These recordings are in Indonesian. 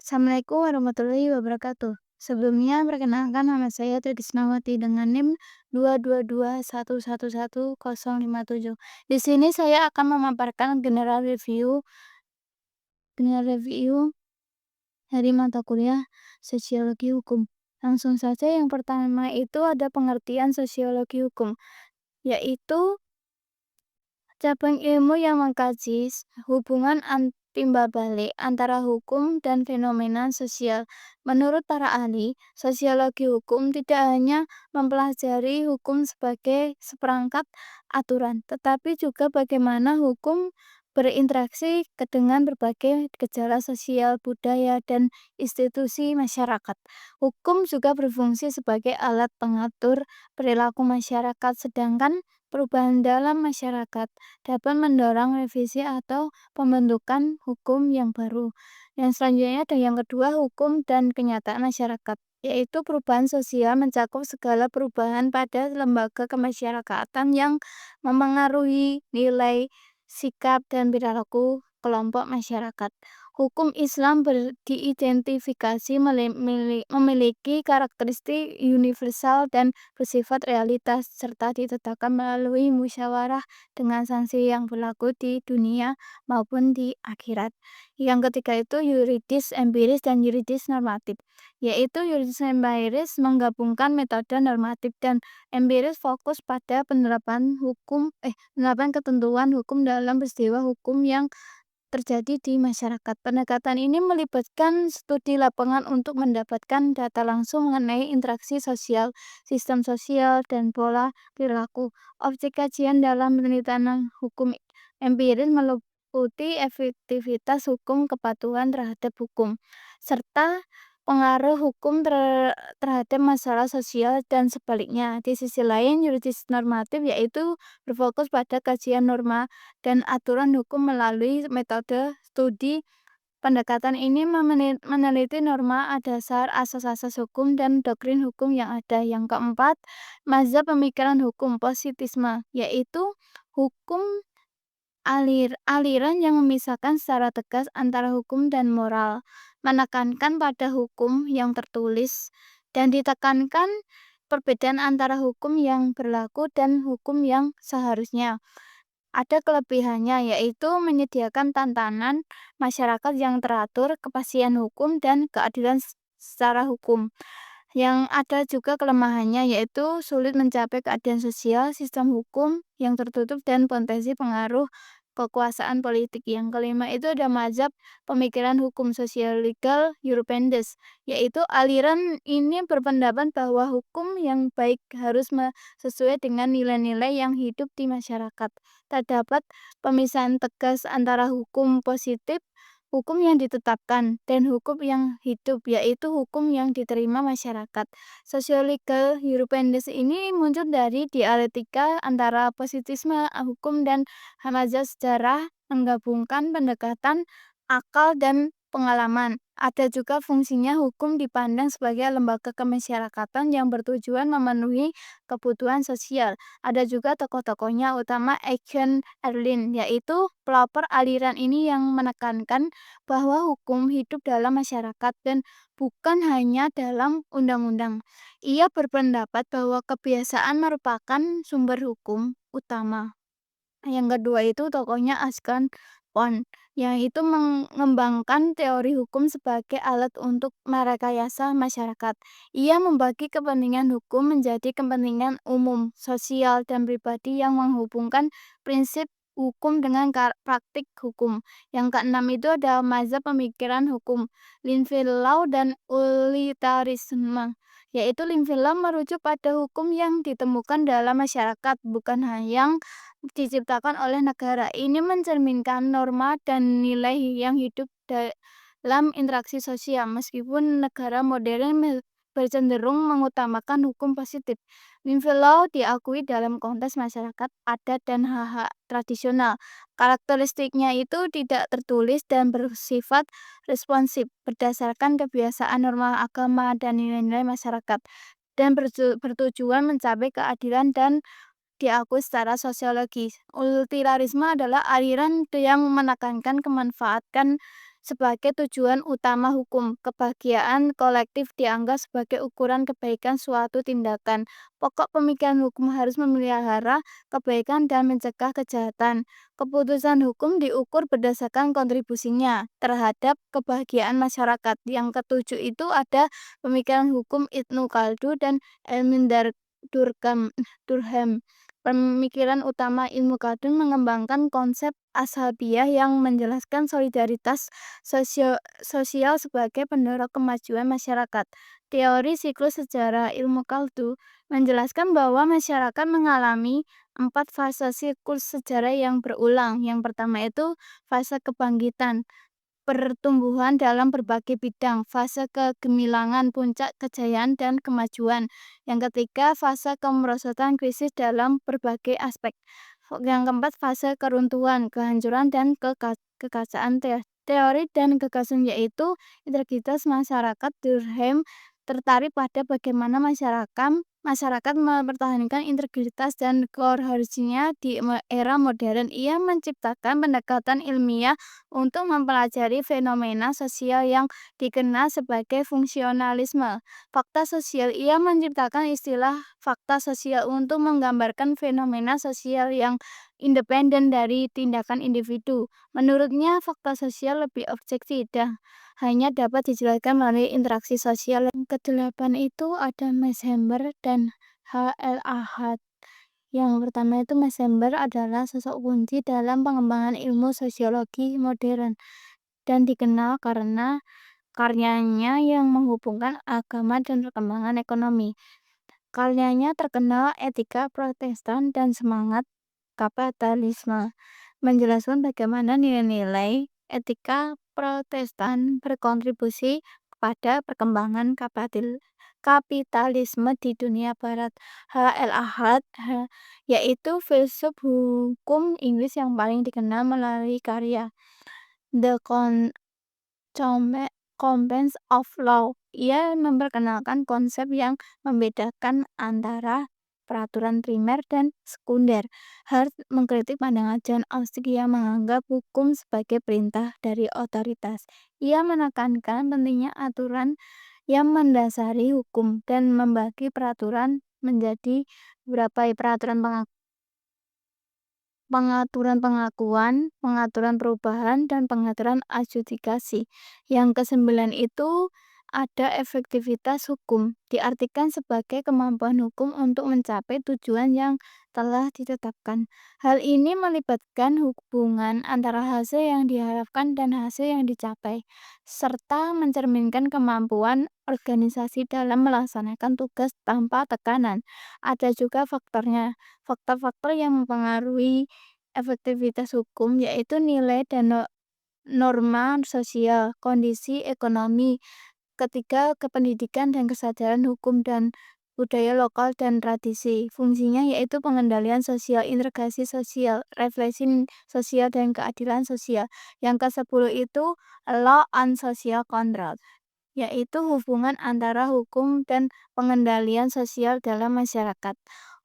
Assalamualaikum warahmatullahi wabarakatuh. Sebelumnya perkenalkan nama saya Trisnawati dengan NIM 222111057. Di sini saya akan memaparkan general review dari mata kuliah Sosiologi Hukum. Langsung saja, yang pertama itu ada pengertian sosiologi hukum, yaitu cabang ilmu yang mengkaji hubungan timbal balik antara hukum dan fenomena sosial. Menurut para ahli, sosiologi hukum tidak hanya mempelajari hukum sebagai seperangkat aturan, tetapi juga bagaimana hukum berinteraksi dengan berbagai gejala sosial, budaya, dan institusi masyarakat. Hukum juga berfungsi sebagai alat pengatur perilaku masyarakat, sedangkan perubahan dalam masyarakat dapat mendorong revisi atau pembentukan hukum yang baru. Yang selanjutnya ada yang kedua, hukum dan kenyataan masyarakat, yaitu perubahan sosial mencakup segala perubahan pada lembaga kemasyarakatan yang memengaruhi nilai, sikap, dan perilaku kelompok masyarakat. Hukum Islam diidentifikasi memiliki karakteristik universal dan bersifat realitas, serta ditetapkan melalui musyawarah dengan sanksi yang berlaku di dunia maupun di akhirat. Yang ketiga itu yuridis empiris dan yuridis normatif, yaitu yuridis empiris menggabungkan metode normatif dan empiris fokus pada penerapan ketentuan hukum dalam peristiwa hukum yang terjadi di masyarakat. Pendekatan ini melibatkan studi lapangan untuk mendapatkan data langsung mengenai interaksi sosial, sistem sosial, dan pola perilaku. Objek kajian dalam penelitian hukum empiris meliputi efektivitas hukum, kepatuhan terhadap hukum, serta pengaruh hukum terhadap masalah sosial dan sebaliknya. Di sisi lain, yuridis normatif yaitu berfokus pada kajian norma dan aturan hukum melalui metode studi. Pendekatan ini meneliti norma dasar, asas-asas hukum, dan doktrin hukum yang ada. Yang keempat, mazhab pemikiran hukum positisme, yaitu hukum aliran yang memisahkan secara tegas antara hukum dan moral, menekankan pada hukum yang tertulis, dan ditekankan perbedaan antara hukum yang berlaku dan hukum yang seharusnya. Ada kelebihannya, yaitu menyediakan tantangan masyarakat yang teratur, kepastian hukum, dan keadilan secara hukum. Yang ada juga kelemahannya, yaitu sulit mencapai keadilan sosial, sistem hukum yang tertutup, dan potensi pengaruh kekuasaan politik. Yang kelima itu ada mazhab pemikiran hukum sosial legal Europeans, yaitu aliran ini berpendapat bahwa hukum yang baik harus sesuai dengan nilai-nilai yang hidup di masyarakat. Terdapat pemisahan tegas antara hukum positif, hukum yang ditetapkan, dan hukum yang hidup, yaitu hukum yang diterima masyarakat. Sosiologi Europeans ini muncul dari dialektika antara positisme hukum dan mazhab sejarah, menggabungkan pendekatan akal dan pengalaman. Ada juga fungsinya hukum dipandang sebagai lembaga kemasyarakatan yang bertujuan memenuhi kebutuhan sosial. Ada juga tokoh-tokohnya, utama Etienne Erlin, yaitu pelopor aliran ini yang menekankan bahwa hukum hidup dalam masyarakat dan bukan hanya dalam undang-undang. Ia berpendapat bahwa kebiasaan merupakan sumber hukum utama. Yang kedua itu tokohnya Askan Pond, yang itu mengembangkan teori hukum sebagai alat untuk merekayasa masyarakat. Ia membagi kepentingan hukum menjadi kepentingan umum, sosial, dan pribadi yang menghubungkan prinsip hukum dengan praktik hukum. Yang keenam itu ada mazhab pemikiran hukum, Linfield Law dan utilitarisme, yaitu Linfield Law merujuk pada hukum yang ditemukan dalam masyarakat, bukan hanya yang diciptakan oleh negara. Ini mencerminkan norma dan nilai yang hidup dalam interaksi sosial, meskipun negara modern bercenderung mengutamakan hukum positif. Linfield Law diakui dalam konteks masyarakat adat dan hak-hak tradisional. Karakteristiknya itu tidak tertulis dan bersifat responsif, berdasarkan kebiasaan norma agama dan nilai-nilai masyarakat, dan bertujuan mencapai keadilan dan diakui secara sosiologis. Utilitarisme adalah aliran yang menekankan kemanfaatan sebagai tujuan utama hukum. Kebahagiaan kolektif dianggap sebagai ukuran kebaikan suatu tindakan. Pokok pemikiran hukum harus memelihara kebaikan dan mencegah kejahatan. Keputusan hukum diukur berdasarkan kontribusinya terhadap kebahagiaan masyarakat. Yang ketujuh itu ada pemikiran hukum Ibnu Khaldun dan Durkheim. Pemikiran utama ilmu Khaldun mengembangkan konsep ashabiyah yang menjelaskan solidaritas sosial sebagai pendorong kemajuan masyarakat. Teori siklus sejarah ilmu Khaldun menjelaskan bahwa masyarakat mengalami 4 fase siklus sejarah yang berulang. Yang pertama itu fase kebangkitan, pertumbuhan dalam berbagai bidang, fase kegemilangan, puncak kejayaan dan kemajuan. Yang ketiga, fase kemerosotan, krisis dalam berbagai aspek. Yang keempat, fase keruntuhan, kehancuran dan kekacauan. Teori dan gagasan yaitu integritas masyarakat. Durkheim tertarik pada bagaimana masyarakat mempertahankan integritas dan koherensinya di era modern. Ia menciptakan pendekatan ilmiah untuk mempelajari fenomena sosial yang dikenal sebagai fungsionalisme. Fakta sosial, ia menciptakan istilah fakta sosial untuk menggambarkan fenomena sosial yang independen dari tindakan individu. Menurutnya, fakta sosial lebih objektif dan hanya dapat dijelaskan melalui interaksi sosial. Yang kedelapan itu ada Meseber dan H.L. Ahad. Yang pertama itu Meseber adalah sosok kunci dalam pengembangan ilmu sosiologi modern dan dikenal karena karyanya yang menghubungkan agama dan perkembangan ekonomi. Karyanya terkenal etika Protestan dan semangat kapitalisme, menjelaskan bagaimana nilai-nilai etika Protestan berkontribusi kepada perkembangan kapitalisme di dunia barat. H.L. Ahad yaitu filsuf hukum Inggris yang paling dikenal melalui karya The Convents of Law. Ia memperkenalkan konsep yang membedakan antara peraturan primer dan sekunder. Hart mengkritik pandangan John Austin yang menganggap hukum sebagai perintah dari otoritas. Ia menekankan pentingnya aturan yang mendasari hukum dan membagi peraturan menjadi beberapa pengaturan pengakuan, pengaturan perubahan, dan pengaturan adjudikasi. Yang kesembilan itu ada efektivitas hukum, diartikan sebagai kemampuan hukum untuk mencapai tujuan yang telah ditetapkan. Hal ini melibatkan hubungan antara hasil yang diharapkan dan hasil yang dicapai, serta mencerminkan kemampuan organisasi dalam melaksanakan tugas tanpa tekanan. Ada juga faktor-faktor yang mempengaruhi efektivitas hukum, yaitu nilai dan norma sosial, kondisi ekonomi, ketiga kependidikan dan kesadaran hukum dan budaya lokal dan tradisi. Fungsinya yaitu pengendalian sosial, integrasi sosial, refleksi sosial dan keadilan sosial. Yang ke-10 itu law and social control, yaitu hubungan antara hukum dan pengendalian sosial dalam masyarakat.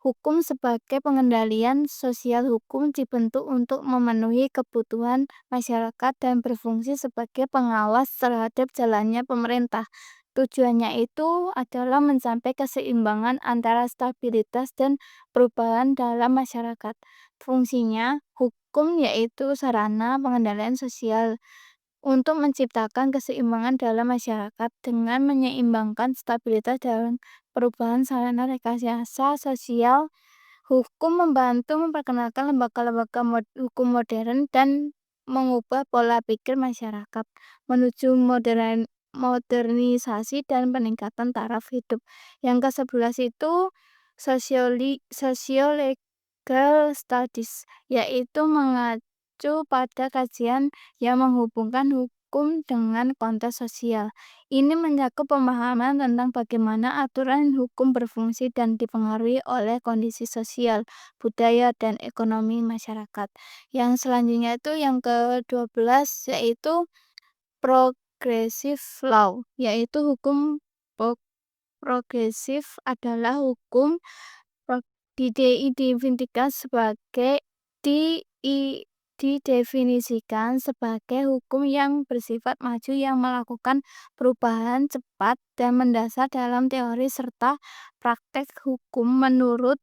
Hukum sebagai pengendalian sosial, hukum dibentuk untuk memenuhi kebutuhan masyarakat dan berfungsi sebagai pengawas terhadap jalannya pemerintah. Tujuannya itu adalah mencapai keseimbangan antara stabilitas dan perubahan dalam masyarakat. Fungsinya, hukum yaitu sarana pengendalian sosial untuk menciptakan keseimbangan dalam masyarakat dengan menyeimbangkan stabilitas dalam perubahan sarana rekayasa sosial. Hukum membantu memperkenalkan lembaga-lembaga hukum modern dan mengubah pola pikir masyarakat menuju modernisasi dan peningkatan taraf hidup. Yang ke-11 itu sociolegal studies, yaitu mengacu pada kajian yang menghubungkan hukum dengan konteks sosial. Ini mencakup pemahaman tentang bagaimana aturan hukum berfungsi dan dipengaruhi oleh kondisi sosial, budaya, dan ekonomi masyarakat. Yang selanjutnya itu yang ke-12 yaitu progressive law, yaitu hukum progresif adalah hukum didefinisikan sebagai di i- didefinisikan sebagai hukum yang bersifat maju yang melakukan perubahan cepat dan mendasar dalam teori serta praktek hukum menurut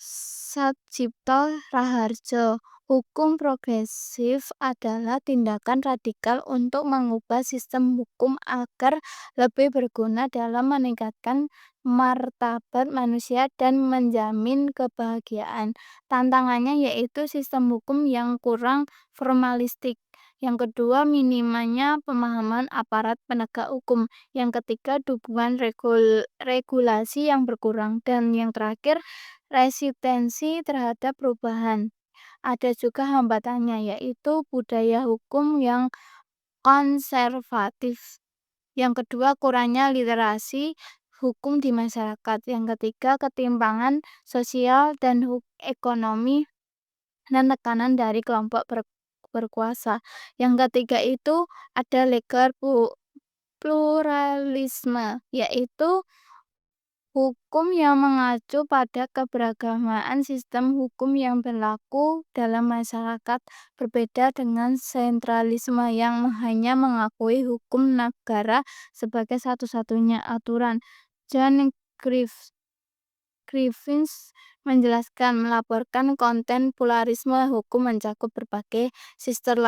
Satjipto Raharjo. Hukum progresif adalah tindakan radikal untuk mengubah sistem hukum agar lebih berguna dalam meningkatkan martabat manusia dan menjamin kebahagiaan. Tantangannya yaitu sistem hukum yang kurang formalistik. Yang kedua, minimanya pemahaman aparat penegak hukum. Yang ketiga, dukungan regulasi yang berkurang. Dan yang terakhir, resistensi terhadap perubahan. Ada juga hambatannya, yaitu budaya hukum yang konservatif. Yang kedua, kurangnya literasi hukum di masyarakat. Yang ketiga, ketimpangan sosial dan ekonomi dan tekanan dari kelompok berkuasa. Yang ketiga itu ada legal pluralisme, yaitu hukum yang mengacu pada keberagaman sistem hukum yang berlaku dalam masyarakat, berbeda dengan sentralisme yang hanya mengakui hukum negara sebagai satu-satunya aturan. John Griffiths menjelaskan, melaporkan konten pluralisme hukum mencakup berbagai sistem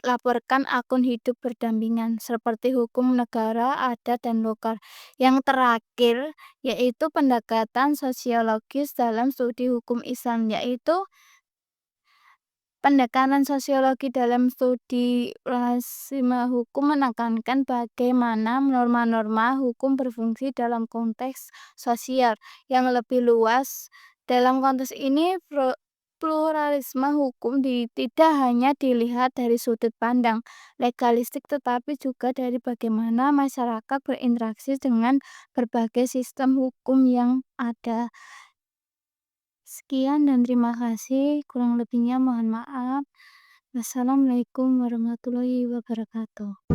laporkan akun hidup berdampingan seperti hukum negara, adat, dan lokal. Yang terakhir yaitu pendekatan sosiologis dalam studi hukum Islam, yaitu pendekatan sosiologi dalam studi pluralisme hukum menekankan bagaimana norma-norma hukum berfungsi dalam konteks sosial yang lebih luas. Dalam konteks ini, pluralisme hukum tidak hanya dilihat dari sudut pandang legalistik tetapi juga dari bagaimana masyarakat berinteraksi dengan berbagai sistem hukum yang ada. Sekian dan terima kasih. Kurang lebihnya mohon maaf. Wassalamualaikum warahmatullahi wabarakatuh.